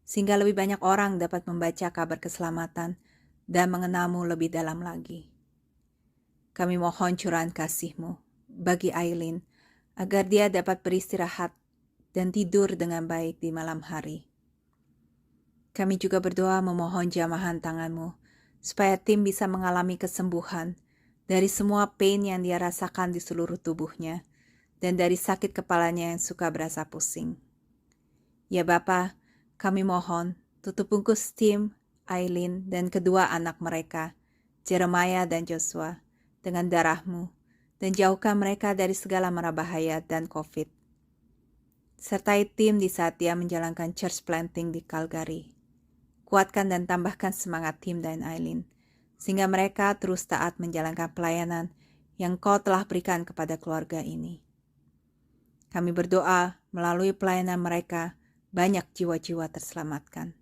sehingga lebih banyak orang dapat membaca kabar keselamatan dan mengenalmu lebih dalam lagi. Kami mohon curahan kasih-Mu bagi Aileen, agar dia dapat beristirahat dan tidur dengan baik di malam hari. Kami juga berdoa memohon jamahan tangan-Mu, supaya tim bisa mengalami kesembuhan dari semua pain yang dia rasakan di seluruh tubuhnya, dan dari sakit kepalanya yang suka berasa pusing. Ya Bapa, kami mohon tutup bungkus tim, Aileen dan kedua anak mereka, Jeremiah dan Joshua, dengan darah-Mu, dan jauhkan mereka dari segala mara bahaya dan COVID. Sertai tim di saat dia menjalankan church planting di Calgary. Kuatkan dan tambahkan semangat tim dan Aileen, sehingga mereka terus taat menjalankan pelayanan yang Kau telah berikan kepada keluarga ini. Kami berdoa melalui pelayanan mereka, banyak jiwa-jiwa terselamatkan.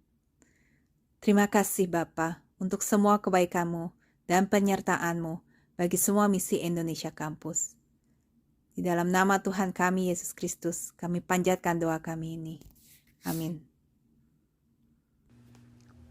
Terima kasih Bapa untuk semua kebaikan-Mu dan penyertaan-Mu bagi semua misi Indonesia Kampus. Di dalam nama Tuhan kami, Yesus Kristus, kami panjatkan doa kami ini. Amin.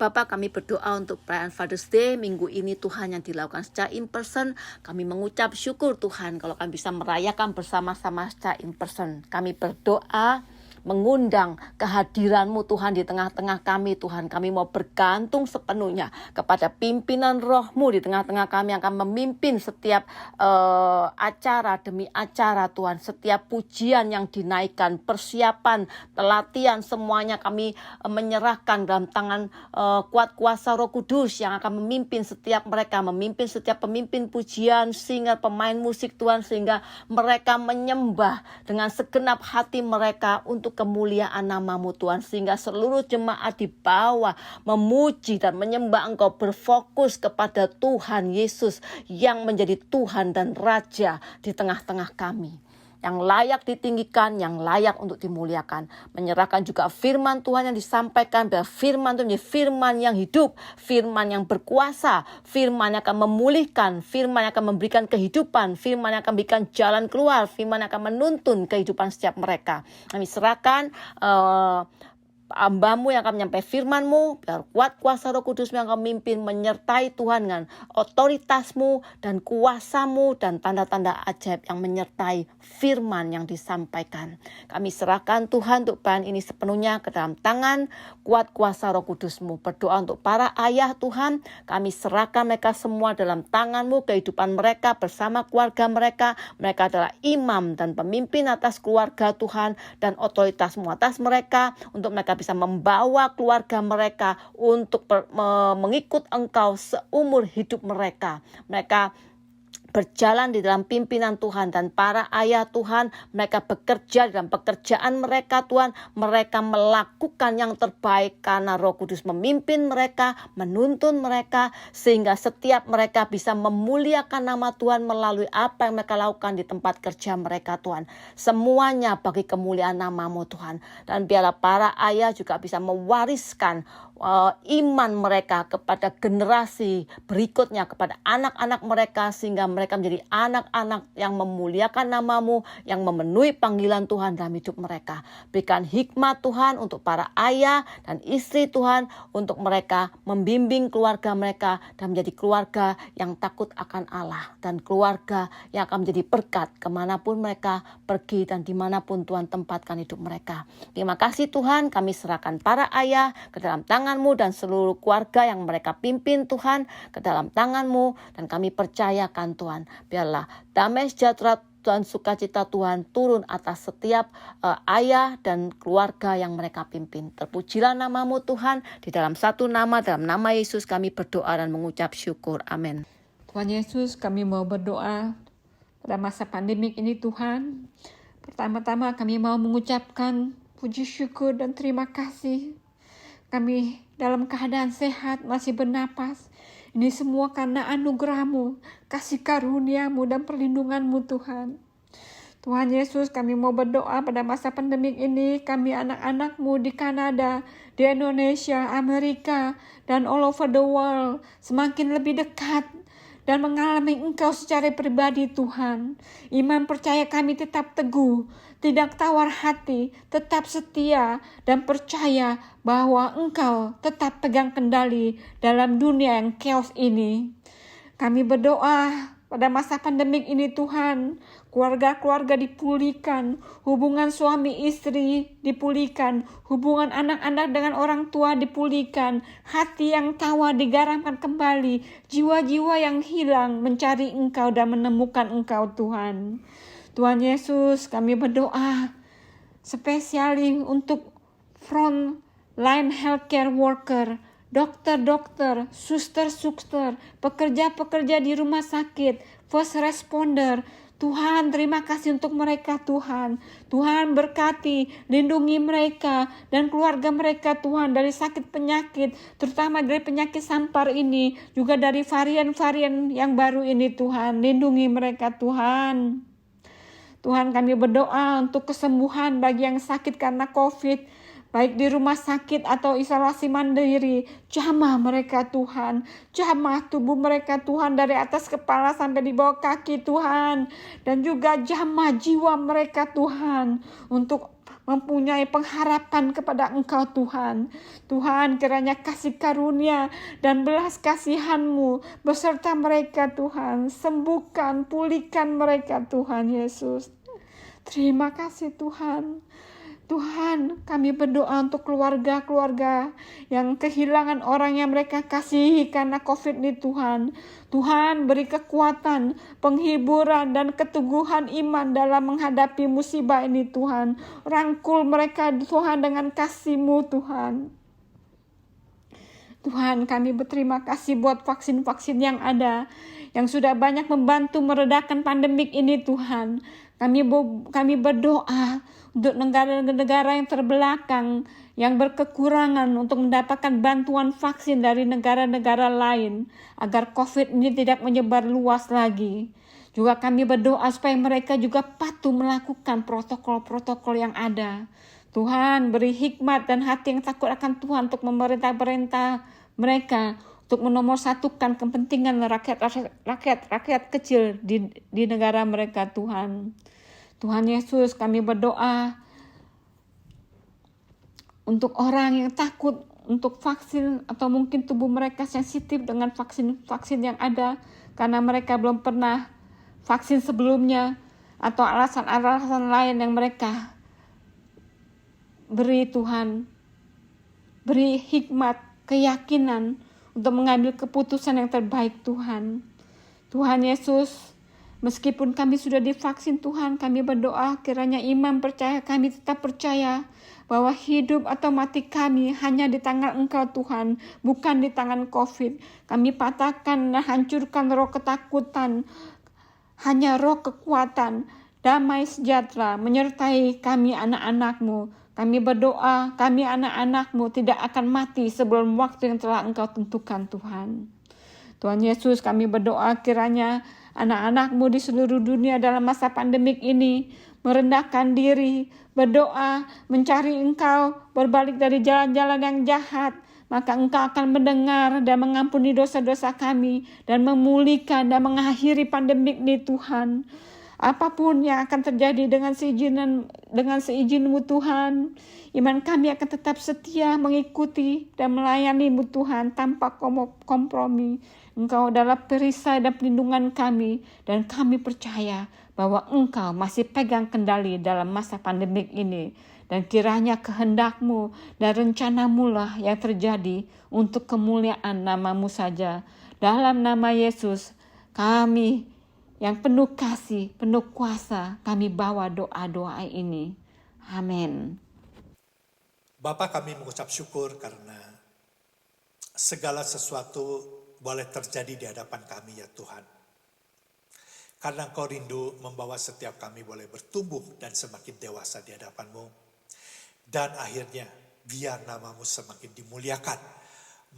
Bapak, kami berdoa untuk perayaan Father's Day minggu ini Tuhan yang dilakukan secara in person. Kami mengucap syukur Tuhan kalau kami bisa merayakan bersama-sama secara in person. Kami berdoa mengundang kehadiran-Mu Tuhan di tengah-tengah kami Tuhan. Kami mau bergantung sepenuhnya kepada pimpinan Roh-Mu di tengah-tengah kami yang akan memimpin setiap acara demi acara Tuhan. Setiap pujian yang dinaikkan, persiapan, pelatihan, semuanya kami menyerahkan dalam tangan kuat kuasa Roh Kudus yang akan memimpin setiap mereka, memimpin setiap pemimpin pujian, singer, pemain musik Tuhan, sehingga mereka menyembah dengan segenap hati mereka untuk kemuliaan nama-Mu Tuhan, sehingga seluruh jemaat di bawah memuji dan menyembah Engkau, berfokus kepada Tuhan Yesus yang menjadi Tuhan dan Raja di tengah-tengah kami, yang layak ditinggikan, yang layak untuk dimuliakan. Menyerahkan juga firman Tuhan yang disampaikan, bahwa firman itu menjadi firman yang hidup, firman yang berkuasa, firman yang akan memulihkan, firman yang akan memberikan kehidupan, firman yang akan memberikan jalan keluar, firman yang akan menuntun kehidupan setiap mereka. Kami serahkan hamba-Mu yang akan menyampaikan firman-Mu, biar kuat kuasa Roh Kudus yang akan memimpin, menyertai Tuhan dengan otoritas-Mu dan kuasa-Mu dan tanda-tanda ajaib yang menyertai firman yang disampaikan. Kami serahkan Tuhan untuk bahan ini sepenuhnya ke dalam tangan kuat kuasa Roh Kudus-Mu. Berdoa untuk para ayah Tuhan, kami serahkan mereka semua dalam tangan-Mu, kehidupan mereka bersama keluarga mereka. Mereka adalah imam dan pemimpin atas keluarga Tuhan, dan otoritas-Mu atas mereka, untuk mereka bisa membawa keluarga mereka untuk mengikut Engkau seumur hidup mereka. Mereka berjalan di dalam pimpinan Tuhan, dan para ayah Tuhan, mereka bekerja dalam pekerjaan mereka Tuhan. Mereka melakukan yang terbaik karena Roh Kudus memimpin mereka, menuntun mereka, sehingga setiap mereka bisa memuliakan nama Tuhan melalui apa yang mereka lakukan di tempat kerja mereka Tuhan. Semuanya bagi kemuliaan nama-Mu Tuhan. Dan biarlah para ayah juga bisa mewariskan iman mereka kepada generasi berikutnya, kepada anak-anak mereka, sehingga mereka menjadi anak-anak yang memuliakan nama-Mu, yang memenuhi panggilan Tuhan dalam hidup mereka. Berikan hikmat Tuhan untuk para ayah dan istri Tuhan, untuk mereka membimbing keluarga mereka dan menjadi keluarga yang takut akan Allah, dan keluarga yang akan menjadi berkat kemanapun mereka pergi dan dimanapun Tuhan tempatkan hidup mereka. Terima kasih Tuhan, kami serahkan para ayah ke dalam tangan-Mu dan seluruh keluarga yang mereka pimpin Tuhan ke dalam tangan-Mu, dan kami percayakan Tuhan, biarlah damai sejahtera dan sukacita Tuhan turun atas setiap ayah dan keluarga yang mereka pimpin. Terpujilah nama-Mu Tuhan, di dalam satu nama, dalam nama Yesus kami berdoa dan mengucap syukur. Amin. Tuhan Yesus, kami mau berdoa pada masa pandemik ini Tuhan. Pertama-tama kami mau mengucapkan puji syukur dan terima kasih. Kami dalam keadaan sehat, masih bernapas. Ini semua karena anugerah-Mu, kasih karunia-Mu dan perlindungan-Mu Tuhan. Tuhan Yesus, kami mau berdoa pada masa pandemik ini, kami anak-anak-Mu di Kanada, di Indonesia, Amerika, dan all over the world semakin lebih dekat dan mengalami Engkau secara pribadi Tuhan. Iman percaya kami tetap teguh, tidak tawar hati, tetap setia dan percaya bahwa Engkau tetap pegang kendali dalam dunia yang chaos ini. Kami berdoa pada masa pandemik ini Tuhan, keluarga-keluarga dipulihkan, hubungan suami istri dipulihkan, hubungan anak-anak dengan orang tua dipulihkan, hati yang tawa digaramkan kembali, jiwa-jiwa yang hilang mencari Engkau dan menemukan Engkau Tuhan. Tuhan Yesus, kami berdoa spesiali untuk frontline healthcare worker, dokter-dokter, suster-suster, pekerja-pekerja di rumah sakit, first responder. Tuhan, terima kasih untuk mereka Tuhan. Tuhan berkati, lindungi mereka dan keluarga mereka Tuhan dari sakit penyakit, terutama dari penyakit sampar ini, juga dari varian-varian yang baru ini Tuhan. Lindungi mereka Tuhan. Tuhan, kami berdoa untuk kesembuhan bagi yang sakit karena COVID, baik di rumah sakit atau isolasi mandiri. Jamah mereka Tuhan, jamah tubuh mereka Tuhan dari atas kepala sampai di bawah kaki Tuhan. Dan juga jamah jiwa mereka Tuhan untuk mempunyai pengharapan kepada Engkau Tuhan. Tuhan, kiranya kasih karunia dan belas kasihan-Mu beserta mereka Tuhan. Sembuhkan, pulihkan mereka Tuhan Yesus. Terima kasih Tuhan. Tuhan, kami berdoa untuk keluarga-keluarga yang kehilangan orang yang mereka kasihi karena COVID ini Tuhan. Tuhan, beri kekuatan, penghiburan, dan keteguhan iman dalam menghadapi musibah ini Tuhan. Rangkul mereka Tuhan dengan kasih-Mu Tuhan. Tuhan, kami berterima kasih buat vaksin-vaksin yang ada, yang sudah banyak membantu meredakan pandemik ini Tuhan. Kami berdoa untuk negara-negara yang terbelakang, yang berkekurangan untuk mendapatkan bantuan vaksin dari negara-negara lain, agar COVID ini tidak menyebar luas lagi. Juga kami berdoa supaya mereka juga patuh melakukan protokol-protokol yang ada. Tuhan, beri hikmat dan hati yang takut akan Tuhan untuk memerintah-perintah mereka, untuk menomorsatukan kepentingan rakyat kecil di negara mereka Tuhan. Tuhan Yesus, kami berdoa untuk orang yang takut untuk vaksin atau mungkin tubuh mereka sensitif dengan vaksin yang ada karena mereka belum pernah vaksin sebelumnya atau alasan-alasan lain yang mereka beri Tuhan. Beri hikmat, keyakinan untuk mengambil keputusan yang terbaik Tuhan. Tuhan Yesus, meskipun kami sudah divaksin Tuhan, kami berdoa kiranya iman percaya kami tetap percaya bahwa hidup atau mati kami hanya di tangan Engkau Tuhan, bukan di tangan COVID. Kami patahkan dan hancurkan roh ketakutan, hanya roh kekuatan, damai sejahtera menyertai kami anak-anak-Mu. Kami berdoa, kami anak-anak-Mu tidak akan mati sebelum waktu yang telah Engkau tentukan Tuhan. Tuhan Yesus, kami berdoa kiranya anak-anak-Mu di seluruh dunia dalam masa pandemik ini merendahkan diri, berdoa, mencari Engkau, berbalik dari jalan-jalan yang jahat, maka Engkau akan mendengar dan mengampuni dosa-dosa kami dan memulihkan dan mengakhiri pandemik ini Tuhan. Apapun yang akan terjadi dengan seizin-Mu Tuhan, iman kami akan tetap setia mengikuti dan melayani-Mu Tuhan tanpa kompromi. Engkau adalah perisai dan pelindungan kami, dan kami percaya bahwa Engkau masih pegang kendali dalam masa pandemik ini. Dan kiranya kehendak-Mu dan rencana-Mu lah yang terjadi untuk kemuliaan nama-Mu saja. Dalam nama Yesus, kami yang penuh kasih, penuh kuasa, kami bawa doa-doa ini. Amin. Bapa, kami mengucap syukur karena segala sesuatu boleh terjadi di hadapan kami ya Tuhan. Karena Engkau rindu membawa setiap kami boleh bertumbuh dan semakin dewasa di hadapan-Mu. Dan akhirnya biar nama-Mu semakin dimuliakan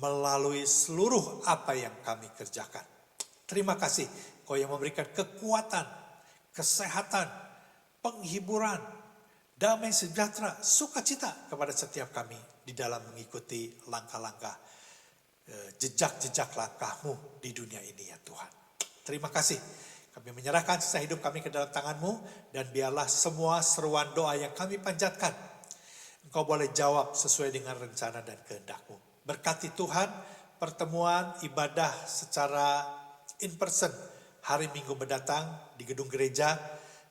melalui seluruh apa yang kami kerjakan. Terima kasih Kau yang memberikan kekuatan, kesehatan, penghiburan, damai sejahtera, sukacita kepada setiap kami di dalam mengikuti langkah-langkah, jejak-jejak langkah-Mu di dunia ini ya Tuhan. Terima kasih. Kami menyerahkan sisa hidup kami ke dalam tangan-Mu, dan biarlah semua seruan doa yang kami panjatkan, Engkau boleh jawab sesuai dengan rencana dan kehendak-Mu. Berkati Tuhan pertemuan ibadah secara in person hari Minggu mendatang di gedung gereja.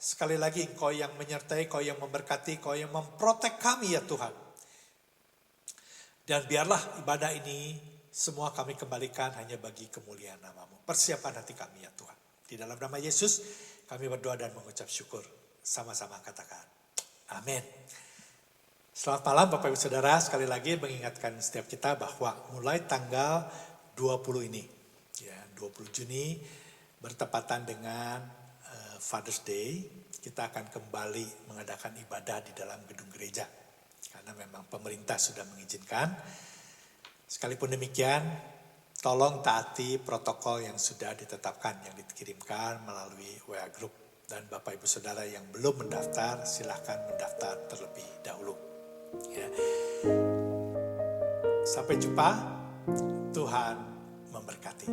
Sekali lagi Engkau yang menyertai, Engkau yang memberkati, Engkau yang memprotek kami ya Tuhan. Dan biarlah ibadah ini semua kami kembalikan hanya bagi kemuliaan nama-Mu. Persiapkan hati kami ya Tuhan. Di dalam nama Yesus kami berdoa dan mengucap syukur. Sama-sama katakan amin. Selamat malam Bapak Ibu Saudara. Sekali lagi mengingatkan setiap kita bahwa mulai tanggal 20 ini, ya 20 Juni bertepatan dengan Father's Day, kita akan kembali mengadakan ibadah di dalam gedung gereja. Karena memang pemerintah sudah mengizinkan. Sekalipun demikian, tolong taati protokol yang sudah ditetapkan, yang dikirimkan melalui WA Group. Dan Bapak Ibu Saudara yang belum mendaftar, silahkan mendaftar terlebih dahulu. Ya. Sampai jumpa, Tuhan memberkati.